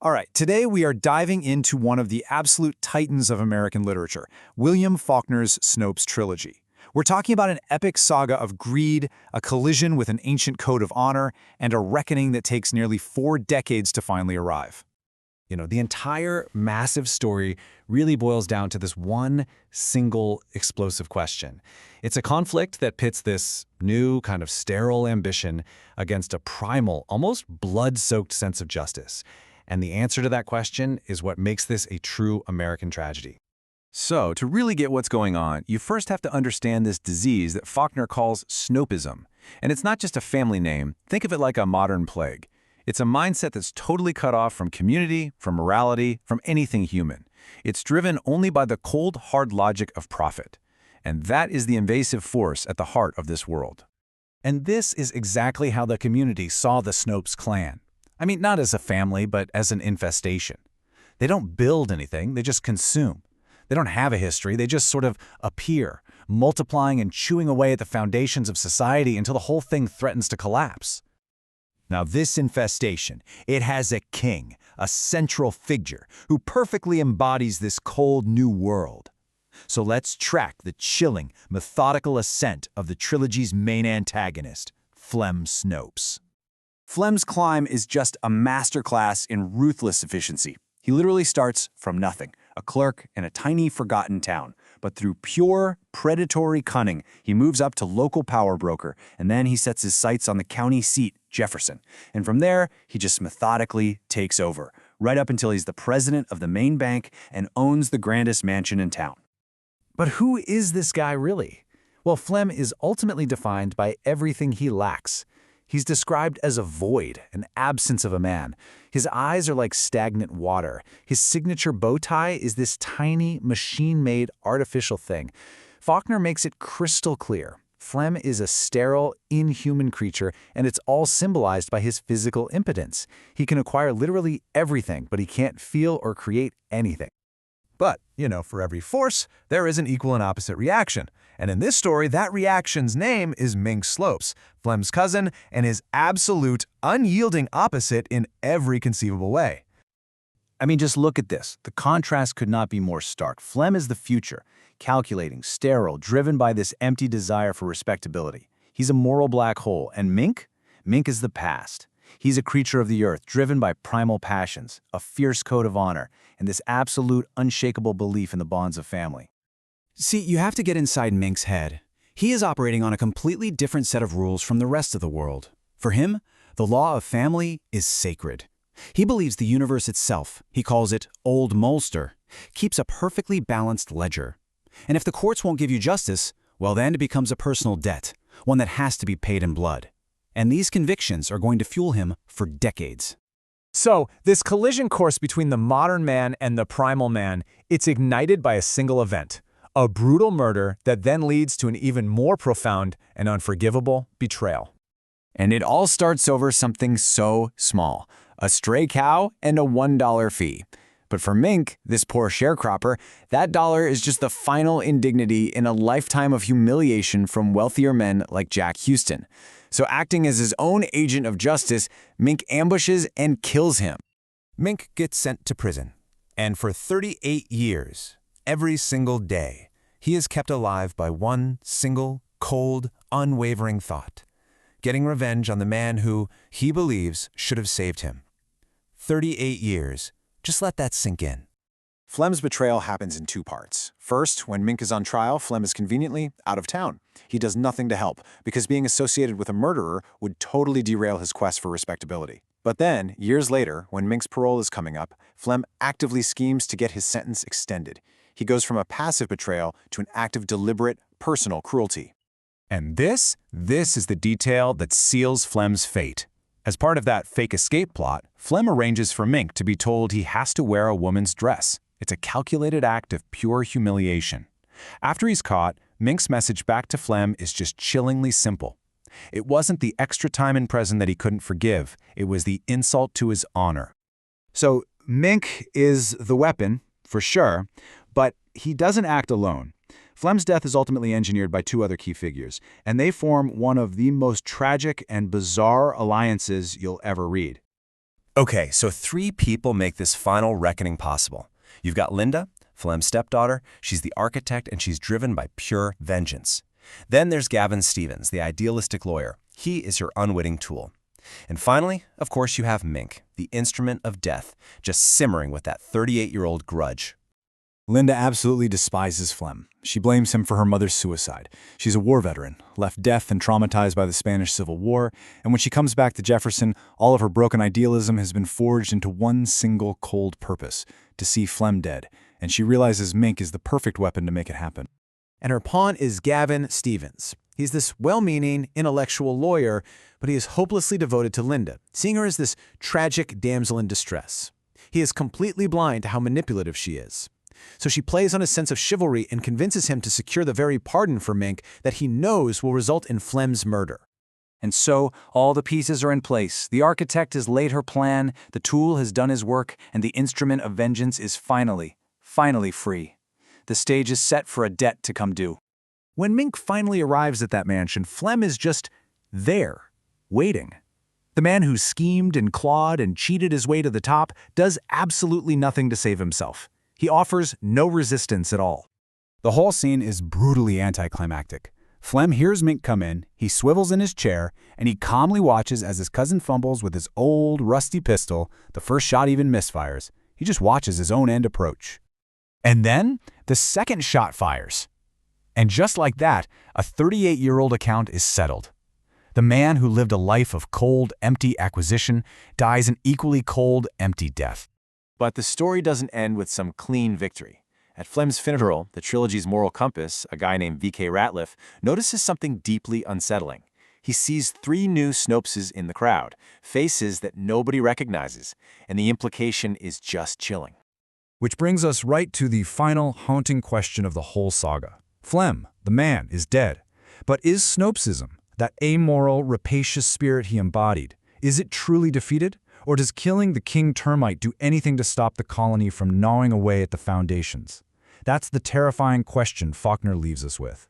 All right, today we are diving into one of the absolute titans of American literature, William Faulkner's Snopes trilogy. We're talking about an epic saga of greed, a collision with an ancient code of honor, and a reckoning that takes nearly 4 decades to finally arrive. The entire massive story really boils down to this one single explosive question. It's a conflict that pits this new kind of sterile ambition against a primal, almost blood-soaked sense of justice. And the answer to that question is what makes this a true American tragedy. So, to really get what's going on, you first have to understand this disease that Faulkner calls Snopism. And it's not just a family name. Think of it like a modern plague. It's a mindset that's totally cut off from community, from morality, from anything human. It's driven only by the cold, hard logic of profit. And that is the invasive force at the heart of this world. And this is exactly how the community saw the Snopes clan. I mean, not as a family, but as an infestation. They don't build anything, they just consume. They don't have a history, they just sort of appear, multiplying and chewing away at the foundations of society until the whole thing threatens to collapse. Now this infestation, it has a king, a central figure, who perfectly embodies this cold new world. So let's track the chilling, methodical ascent of the trilogy's main antagonist, Flem Snopes. Flem's climb is just a masterclass in ruthless efficiency. He literally starts from nothing, a clerk in a tiny, forgotten town. But through pure, predatory cunning, he moves up to local power broker, and then he sets his sights on the county seat, Jefferson. And from there, he just methodically takes over, right up until he's the president of the main bank and owns the grandest mansion in town. But who is this guy really? Well, Flem is ultimately defined by everything he lacks. He's described as a void, an absence of a man. His eyes are like stagnant water. His signature bow tie is this tiny, machine-made, artificial thing. Faulkner makes it crystal clear. Flem is a sterile, inhuman creature, and it's all symbolized by his physical impotence. He can acquire literally everything, but he can't feel or create anything. But, for every force, there is an equal and opposite reaction. And in this story, that reaction's name is Mink Slopes, Flem's cousin, and his absolute, unyielding opposite in every conceivable way. I mean, just look at this. The contrast could not be more stark. Flem is the future, calculating, sterile, driven by this empty desire for respectability. He's a moral black hole. And Mink? Mink is the past. He's a creature of the earth, driven by primal passions, a fierce code of honor, and this absolute, unshakable belief in the bonds of family. See, you have to get inside Mink's head. He is operating on a completely different set of rules from the rest of the world. For him, the law of family is sacred. He believes the universe itself, he calls it Old Molster, keeps a perfectly balanced ledger. And if the courts won't give you justice, well then it becomes a personal debt, one that has to be paid in blood. And these convictions are going to fuel him for decades. So, this collision course between the modern man and the primal man, it's ignited by a single event, a brutal murder that then leads to an even more profound and unforgivable betrayal. And it all starts over something so small, a stray cow and a $1 fee. But for Mink, this poor sharecropper, that dollar is just the final indignity in a lifetime of humiliation from wealthier men like Jack Houston. So acting as his own agent of justice, Mink ambushes and kills him. Mink gets sent to prison. And for 38 years, every single day, he is kept alive by one single, cold, unwavering thought: getting revenge on the man who, he believes, should have saved him. 38 years. Just let that sink in. Flem's betrayal happens in 2 parts. First, when Mink is on trial, Flem is conveniently out of town. He does nothing to help, because being associated with a murderer would totally derail his quest for respectability. But then, years later, when Mink's parole is coming up, Flem actively schemes to get his sentence extended. He goes from a passive betrayal to an act of deliberate, personal cruelty. And this is the detail that seals Flem's fate. As part of that fake escape plot, Flem arranges for Mink to be told he has to wear a woman's dress. It's a calculated act of pure humiliation. After he's caught, Mink's message back to Flem is just chillingly simple. It wasn't the extra time in prison that he couldn't forgive. It was the insult to his honor. So, Mink is the weapon, for sure, but he doesn't act alone. Flem's death is ultimately engineered by 2 other key figures, and they form one of the most tragic and bizarre alliances you'll ever read. Okay, so 3 people make this final reckoning possible. You've got Linda, Flem's stepdaughter. She's the architect, and she's driven by pure vengeance. Then there's Gavin Stevens, the idealistic lawyer. He is your unwitting tool. And finally, of course, you have Mink, the instrument of death, just simmering with that 38-year-old grudge. Linda absolutely despises Flem. She blames him for her mother's suicide. She's a war veteran, left deaf and traumatized by the Spanish Civil War, and when she comes back to Jefferson, all of her broken idealism has been forged into one single cold purpose, to see Flem dead, and she realizes Mink is the perfect weapon to make it happen. And her pawn is Gavin Stevens. He's this well-meaning, intellectual lawyer, but he is hopelessly devoted to Linda, seeing her as this tragic damsel in distress. He is completely blind to how manipulative she is. So she plays on his sense of chivalry and convinces him to secure the very pardon for Mink that he knows will result in Flem's murder. And so, all the pieces are in place. The architect has laid her plan, the tool has done his work, and the instrument of vengeance is finally free. The stage is set for a debt to come due. When Mink finally arrives at that mansion, Flem is just there, waiting. The man who schemed and clawed and cheated his way to the top does absolutely nothing to save himself. He offers no resistance at all. The whole scene is brutally anticlimactic. Flem hears Mink come in, he swivels in his chair, and he calmly watches as his cousin fumbles with his old, rusty pistol. The first shot even misfires. He just watches his own end approach. And then, the second shot fires. And just like that, a 38-year-old account is settled. The man who lived a life of cold, empty acquisition dies an equally cold, empty death. But the story doesn't end with some clean victory. At Flem's funeral, the trilogy's moral compass, a guy named V.K. Ratliff, notices something deeply unsettling. He sees 3 new Snopeses in the crowd, faces that nobody recognizes, and the implication is just chilling. Which brings us right to the final haunting question of the whole saga. Flem, the man, is dead. But is Snopesism, that amoral, rapacious spirit he embodied, is it truly defeated? Or does killing the king termite do anything to stop the colony from gnawing away at the foundations? That's the terrifying question Faulkner leaves us with.